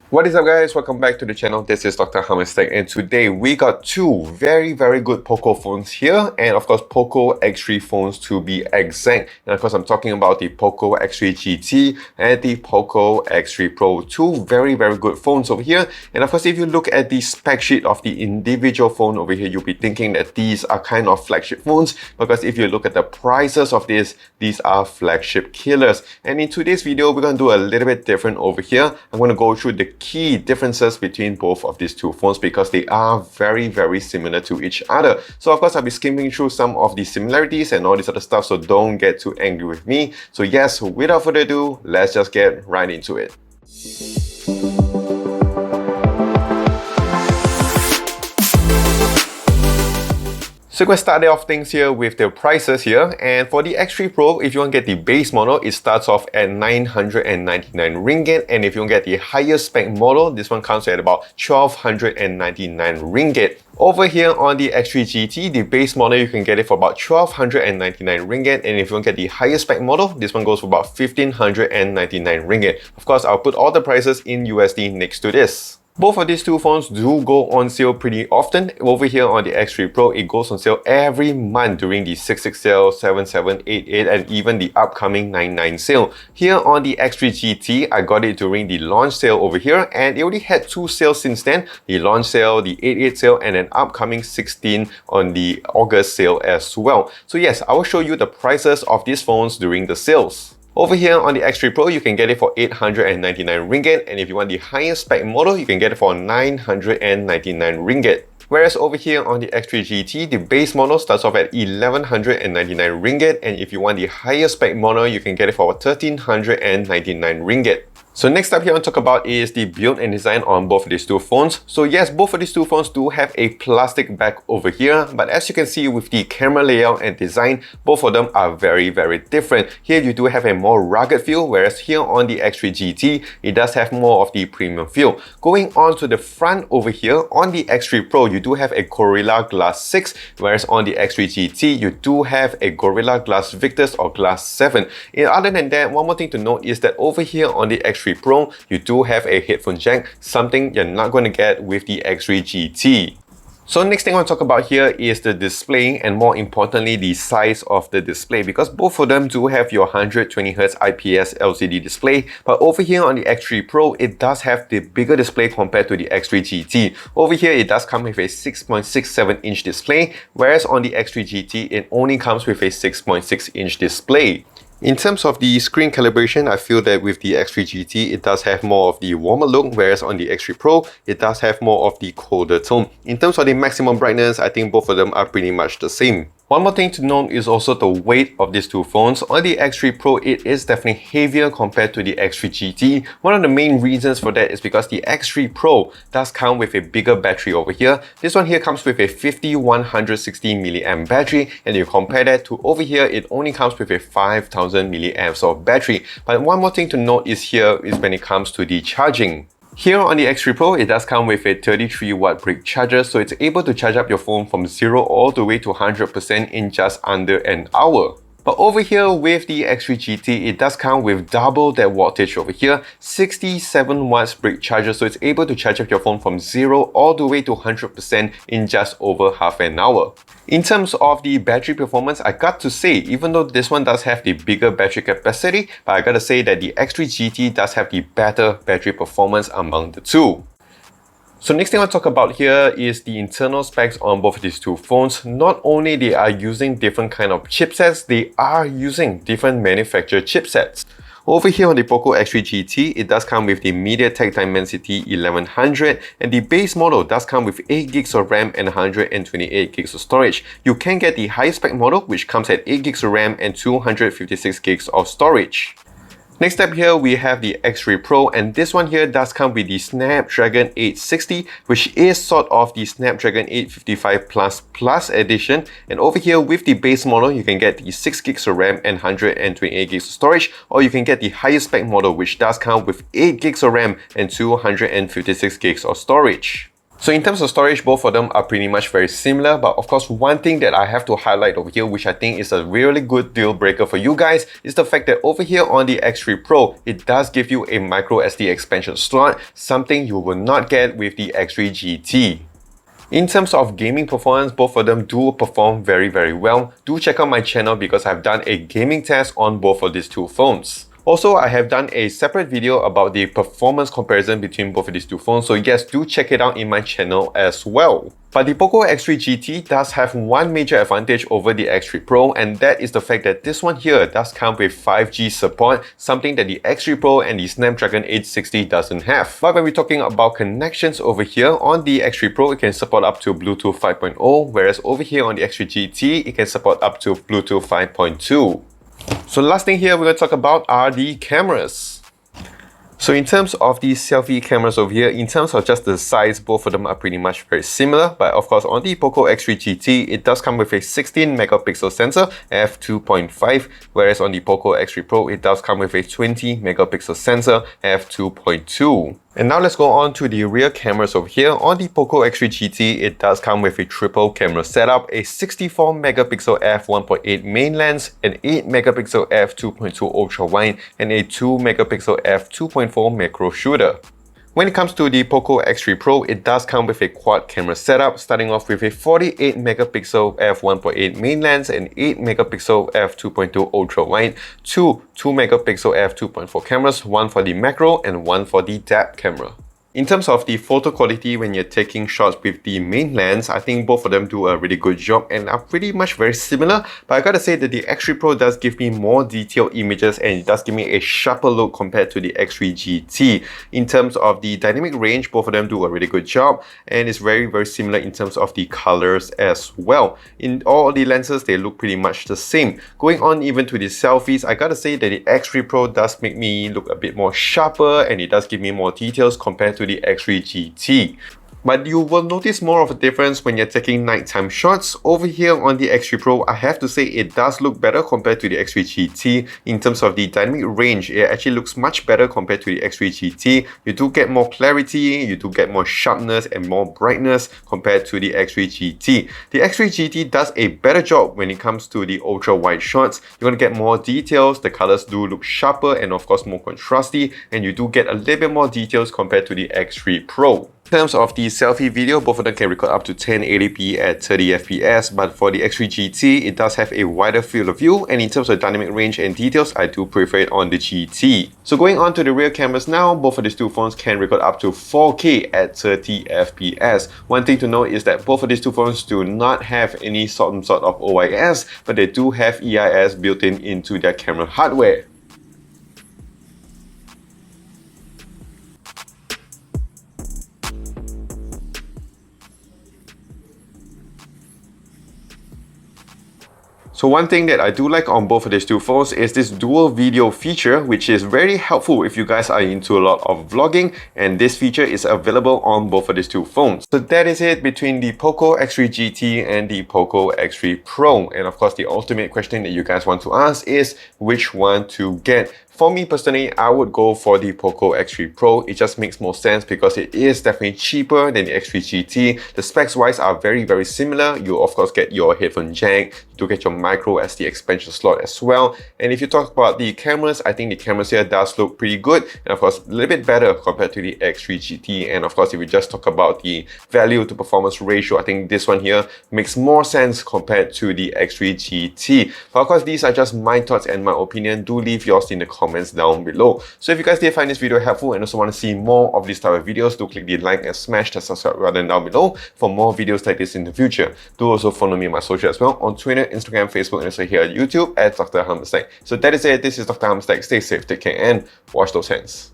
What is up guys, welcome back to the channel. This is Dr. Tech, and today we got two very good Poco phones here, and of course Poco X3 phones to be exact. And of course I'm talking about the Poco X3 GT and the Poco X3 Pro. Two very good phones over here. And of course if you look at the spec sheet of the individual phone over here, you'll be thinking that these are kind of flagship phones, because if you look at the prices of these are flagship killers. And in today's video we're going to do a little bit different over here. I'm going to go through the key differences between both of these two phones, because they are very similar to each other. So of course I'll be skimming through some of the similarities and all this other stuff, so don't get too angry with me. So yes, without further ado, let's just get right into it. So we're going to start off things here with the prices here. And for the X3 Pro, if you want to get the base model, it starts off at 999 ringgit. And if you want to get the higher spec model, this one comes at about 1299 ringgit. Over here on the X3 GT, the base model, you can get it for about 1299 ringgit. And if you want to get the higher spec model, this one goes for about 1599 ringgit. Of course, I'll put all the prices in USD next to this. Both of these two phones do go on sale pretty often. Over here on the X3 Pro, it goes on sale every month during the 66 sale, 7788, and even the upcoming 99 sale. Here on the X3 GT, I got it during the launch sale over here, and it already had two sales since then. The launch sale, the 88 sale, and an upcoming 16 on the August sale as well. So yes, I will show you the prices of these phones during the sales. Over here on the X3 Pro, you can get it for 899 ringgit, and if you want the highest spec model, you can get it for 999 ringgit. Whereas over here on the X3 GT, the base model starts off at 1199 ringgit, and if you want the highest spec model, you can get it for 1399 ringgit. So next up here I want to talk about is the build and design on both of these two phones. So yes, both of these two phones do have a plastic back over here, but as you can see with the camera layout and design, both of them are very different. Here you do have a more rugged feel, whereas here on the X3 GT, it does have more of the premium feel. Going on to the front over here, on the X3 Pro, you do have a Gorilla Glass 6, whereas on the X3 GT, you do have a Gorilla Glass Victus or Glass 7. And other than that, one more thing to note is that over here on the X3 Pro, you do have a headphone jack, something you're not going to get with the X3 GT. So next thing I want to talk about here is the display, and more importantly the size of the display, because both of them do have your 120Hz IPS LCD display, but over here on the X3 Pro, it does have the bigger display compared to the X3 GT. Over here it does come with a 6.67 inch display, whereas on the X3 GT it only comes with a 6.6 inch display. In terms of the screen calibration, I feel that with the X3 GT, it does have more of the warmer look, whereas on the X3 Pro, it does have more of the colder tone. In terms of the maximum brightness, I think both of them are pretty much the same. One more thing to note is also the weight of these two phones. On the X3 Pro, it is definitely heavier compared to the X3 GT. One of the main reasons for that is because the X3 Pro does come with a bigger battery over here. This one here comes with a 5160 mAh battery, and you compare that to over here, it only comes with a 5000 mAh of battery. But one more thing to note is here is when it comes to the charging. Here on the X3 Pro, it does come with a 33 watt brick charger, so it's able to charge up your phone from 0 all the way to 100% in just under an hour. But over here with the X3 GT, it does come with double that wattage over here, 67 watts brick charger, so it's able to charge up your phone from 0 all the way to 100% in just over half an hour. In terms of the battery performance, I got to say, even though this one does have the bigger battery capacity, but I gotta say that the X3 GT does have the better battery performance among the two. So next thing I'll talk about here is the internal specs on both of these two phones. Not only they are using different kind of chipsets, they are using different manufacturer chipsets. Over here on the Poco X3 GT, it does come with the MediaTek Dimensity 1100, and the base model does come with 8 gigs of RAM and 128 gigs of storage. You can get the high spec model, which comes at 8 gigs of RAM and 256 gigs of storage. Next up here, we have the X3 Pro, and this one here does come with the Snapdragon 860, which is sort of the Snapdragon 855 Plus edition. And over here with the base model, you can get the 6 gigs of RAM and 128 gigs of storage, or you can get the highest spec model, which does come with 8 gigs of RAM and 256 gigs of storage. So in terms of storage, both of them are pretty much very similar, but of course one thing that I have to highlight over here, which I think is a really good deal breaker for you guys, is the fact that over here on the X3 Pro, it does give you a micro SD expansion slot, something you will not get with the X3 GT. In terms of gaming performance, both of them do perform very well. Do check out my channel because I've done a gaming test on both of these two phones. Also, I have done a separate video about the performance comparison between both of these two phones, so yes, do check it out in my channel as well. But the Poco X3 GT does have one major advantage over the X3 Pro, and that is the fact that this one here does come with 5G support, something that the X3 Pro and the Snapdragon 860 doesn't have. But when we're talking about connections over here, on the X3 Pro, it can support up to Bluetooth 5.0, whereas over here on the X3 GT, it can support up to Bluetooth 5.2. So the last thing here we're going to talk about are the cameras. So in terms of the selfie cameras over here, in terms of just the size, both of them are pretty much very similar. But of course, on the Poco X3 GT, it does come with a 16 megapixel sensor, f2.5, whereas on the Poco X3 Pro, it does come with a 20 megapixel sensor, f2.2. And now let's go on to the rear cameras over here. On the Poco X3 GT, it does come with a triple camera setup, a 64 megapixel f1.8 main lens, an 8 megapixel f2.2 ultra wide, and a 2 megapixel f2.4 macro shooter. When it comes to the Poco X3 Pro, it does come with a quad camera setup, starting off with a 48 megapixel f1.8 main lens and 8 megapixel f2.2 ultra wide, two 2 megapixel f2.4 cameras, one for the macro and one for the depth camera. In terms of the photo quality when you're taking shots with the main lens, I think both of them do a really good job and are pretty much very similar. But I gotta say that the X3 Pro does give me more detailed images and it does give me a sharper look compared to the X3 GT. In terms of the dynamic range, both of them do a really good job and it's very similar in terms of the colors as well. In all the lenses, they look pretty much the same. Going on even to the selfies, I gotta say that the X3 Pro does make me look a bit more sharper and it does give me more details compared to the X3 GT. But you will notice more of a difference when you're taking nighttime shots. Over here on the X3 Pro, I have to say it does look better compared to the X3 GT. In terms of the dynamic range, it actually looks much better compared to the X3 GT. You do get more clarity, you do get more sharpness and more brightness compared to the X3 GT. The X3 GT does a better job when it comes to the ultra wide shots. You're going to get more details, the colors do look sharper and of course more contrasty, and you do get a little bit more details compared to the X3 Pro. In terms of the selfie video, both of them can record up to 1080p at 30 fps, but for the X3 GT, it does have a wider field of view, and in terms of dynamic range and details, I do prefer it on the GT. So going on to the rear cameras now, both of these two phones can record up to 4K at 30 fps. One thing to note is that both of these two phones do not have any sort of OIS, but they do have EIS built into their camera hardware. So one thing that I do like on both of these two phones is this dual video feature, which is very helpful if you guys are into a lot of vlogging, and this feature is available on both of these two phones. So that is it between the Poco X3 GT and the Poco X3 Pro. And of course, the ultimate question that you guys want to ask is which one to get. For me personally, I would go for the Poco X3 Pro. It just makes more sense because it is definitely cheaper than the X3 GT. The specs wise are very similar. You of course get your headphone jack, you do get your micro SD expansion slot as well. And if you talk about the cameras, I think the cameras here does look pretty good and of course a little bit better compared to the X3 GT. And of course, if we just talk about the value to performance ratio, I think this one here makes more sense compared to the X3 GT. But of course, these are just my thoughts and my opinion. Do leave yours in the comments down below. So if you guys did find this video helpful and also want to see more of these type of videos, do click the like and smash the subscribe button down below for more videos like this in the future. Do also follow me on my social as well on Twitter, Instagram, Facebook, and also here at YouTube at Dr. Hammerstack. So that is it. This is Dr. Hammerstack. Stay safe, take care, and wash those hands.